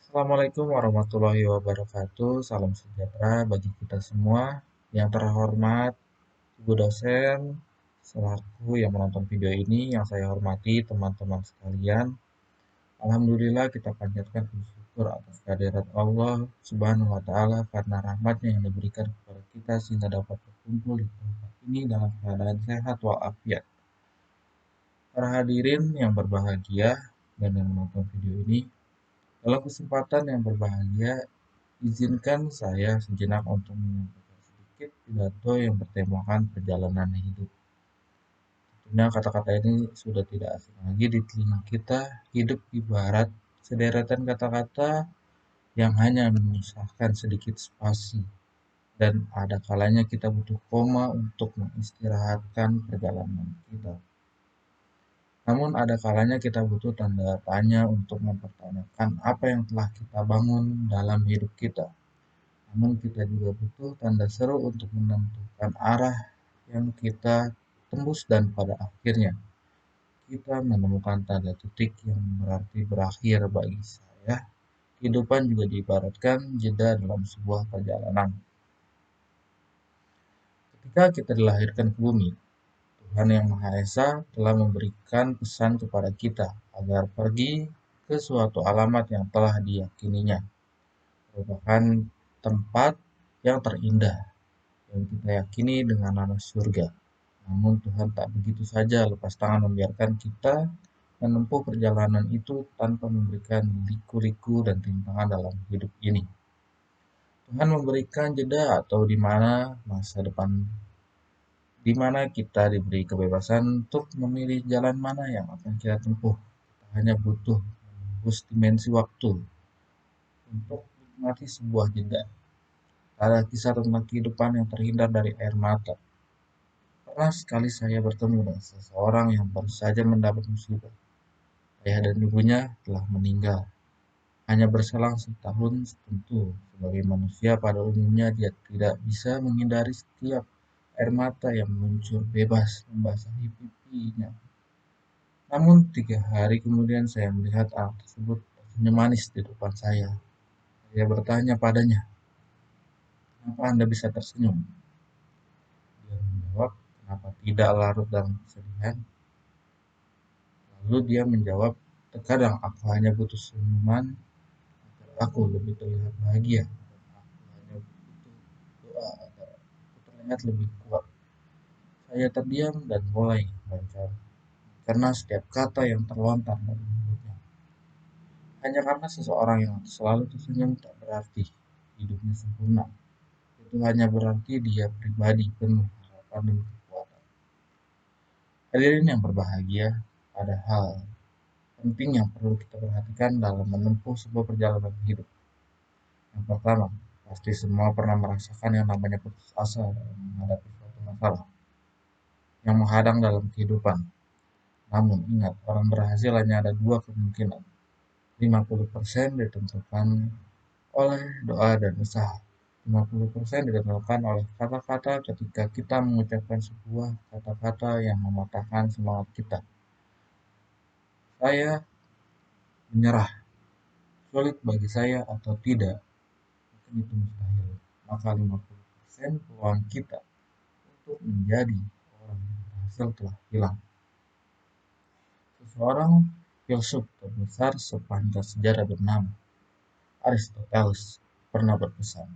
Assalamualaikum warahmatullahi wabarakatuh. Salam sejahtera bagi kita semua. Yang terhormat, Ibu dosen, selaku yang menonton video ini, yang saya hormati teman-teman sekalian. Alhamdulillah kita panjatkan puji syukur atas kehadirat Allah Subhanahu wa Ta'ala karena rahmatnya yang diberikan kepada kita sehingga dapat berkumpul di tempat ini dalam keadaan sehat walafiat. Para hadirin yang berbahagia dan yang menonton video ini, dalam kesempatan yang berbahagia, izinkan saya sejenak untuk menyampaikan sedikit pidato yang bertemakan perjalanan hidup. Tentunya kata-kata ini sudah tidak asing lagi di telinga kita. Hidup ibarat sederetan kata-kata yang hanya menyusahkan sedikit spasi. Dan ada kalanya kita butuh koma untuk mengistirahatkan perjalanan kita. Namun ada kalanya kita butuh tanda tanya untuk mempertanyakan apa yang telah kita bangun dalam hidup kita. Namun kita juga butuh tanda seru untuk menentukan arah yang kita tembus dan pada akhirnya kita menemukan tanda titik yang berarti berakhir bagi saya. Kehidupan juga diibaratkan jeda dalam sebuah perjalanan. Ketika kita dilahirkan ke bumi, Tuhan Yang Maha Esa telah memberikan pesan kepada kita agar pergi ke suatu alamat yang telah diyakininya, merupakan tempat yang terindah yang kita yakini dengan nama surga. Namun Tuhan tak begitu saja lepas tangan membiarkan kita menempuh perjalanan itu tanpa memberikan liku-liku dan rintangan dalam hidup ini. Tuhan memberikan jeda atau di mana kita diberi kebebasan untuk memilih jalan mana yang akan kita tempuh. Kita hanya butuh menembus dimensi waktu untuk menikmati sebuah jeda. Ada kisah tentang kehidupan yang terhindar dari air mata. Pernah sekali saya bertemu dengan seseorang yang baru saja mendapat musibah. Ayah dan ibunya telah meninggal. Hanya berselang setahun tentu. Sebagai manusia pada umumnya dia tidak bisa menghindari setiap air mata yang meluncur bebas membasahi pipinya. Namun 3 hari kemudian saya melihat anak tersebut tersenyum manis di depan saya. Saya bertanya padanya, kenapa Anda bisa tersenyum? Dia menjawab, kenapa tidak larut dalam kesedihan? Lalu dia menjawab, terkadang aku hanya butuh senyuman agar aku lebih terlihat bahagia. Aku hanya butuh doa agar aku terlihat lebih kuat. Saya terdiam dan mulai mencari karena setiap kata yang terlontar dari mulutnya. Hanya karena seseorang yang selalu tersenyum tak berarti hidupnya sempurna. Itu hanya berarti dia pribadi penuh harapan dan kekuatan. Hadirin yang berbahagia, ada hal penting yang perlu kita perhatikan dalam menempuh sebuah perjalanan hidup. Yang pertama, pasti semua pernah merasakan yang namanya putus asa dalam menghadapi suatu masalah yang menghadang dalam kehidupan. Namun ingat, orang berhasil hanya ada dua kemungkinan. 50% ditentukan oleh doa dan usaha. 50% ditentukan oleh kata-kata ketika kita mengucapkan sebuah kata-kata yang mematahkan semangat kita. Saya menyerah. Sulit bagi saya atau tidak, mungkin itu mustahil. Maka 50% peluang kita untuk menjadi orang yang berhasil telah hilang. Seseorang filsuf terbesar sepanjang sejarah bernama Aristoteles pernah berpesan,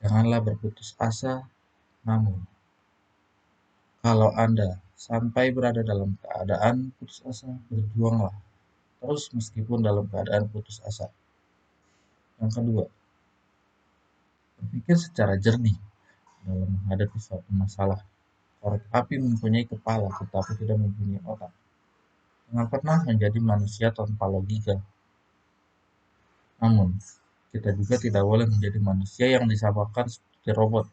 janganlah berputus asa, namun kalau Anda sampai berada dalam keadaan putus asa, berjuanglah terus meskipun dalam keadaan putus asa. Yang kedua, berpikir secara jernih dalam menghadapi suatu masalah. Korek api mempunyai kepala tetapi tidak mempunyai otak. Jangan pernah menjadi manusia tanpa logika. Namun, kita juga tidak boleh menjadi manusia yang disamakan seperti robot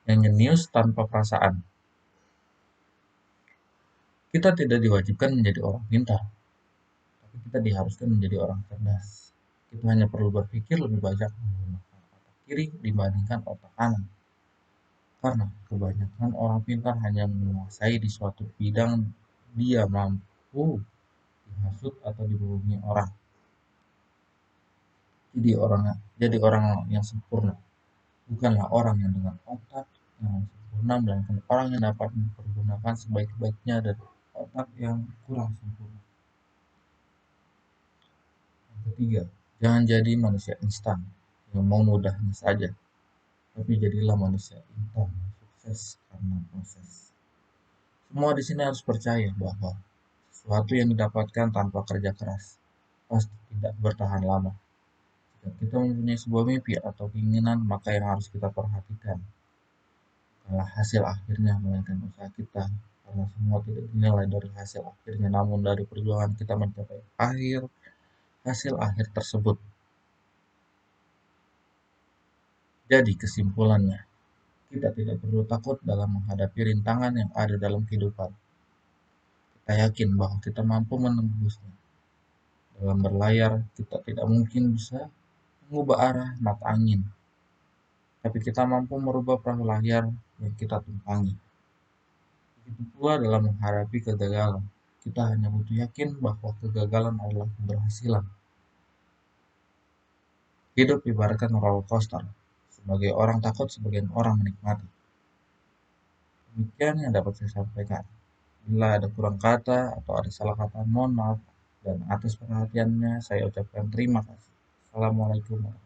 yang jenius tanpa perasaan. Kita tidak diwajibkan menjadi orang pintar, tapi kita diharuskan menjadi orang cerdas. Kita hanya perlu berpikir lebih banyak menggunakan otak kiri dibandingkan otak kanan. Karena kebanyakan orang pintar hanya menguasai di suatu bidang dia mampu dihasut atau dibohongi orang. Jadi orang yang sempurna, bukanlah orang yang dengan otak yang sempurna, melainkan orang yang dapat mempergunakan sebaik-baiknya dari otak yang kurang sempurna. Yang ketiga, jangan jadi manusia instan yang mau mudahnya saja, tapi jadilah manusia instan yang sukses karena proses. Semua di sini harus percaya bahwa sesuatu yang didapatkan tanpa kerja keras pasti tidak bertahan lama. Jika kita mempunyai sebuah mimpi atau keinginan, maka yang harus kita perhatikan bukanlah hasil akhirnya, melainkan usaha kita. Karena semua tidak dinilai dari hasil akhirnya, namun dari perjuangan kita mencapai hasil akhir tersebut. Jadi kesimpulannya, kita tidak perlu takut dalam menghadapi rintangan yang ada dalam kehidupan. Kita yakin bahwa kita mampu menembusnya. Dalam berlayar, kita tidak mungkin bisa mengubah arah mata angin, tapi kita mampu merubah perahu layar yang kita tumpangi. Begitu pula dalam menghadapi kegagalan, kita hanya butuh yakin bahwa kegagalan adalah keberhasilan. Hidup ibaratkan roller coaster, sebagai orang takut, sebagian orang menikmati. Demikian yang dapat saya sampaikan. Bila ada kurang kata atau ada salah kata, mohon maaf. Dan atas perhatiannya saya ucapkan terima kasih. Assalamualaikum warahmatullahi wabarakatuh.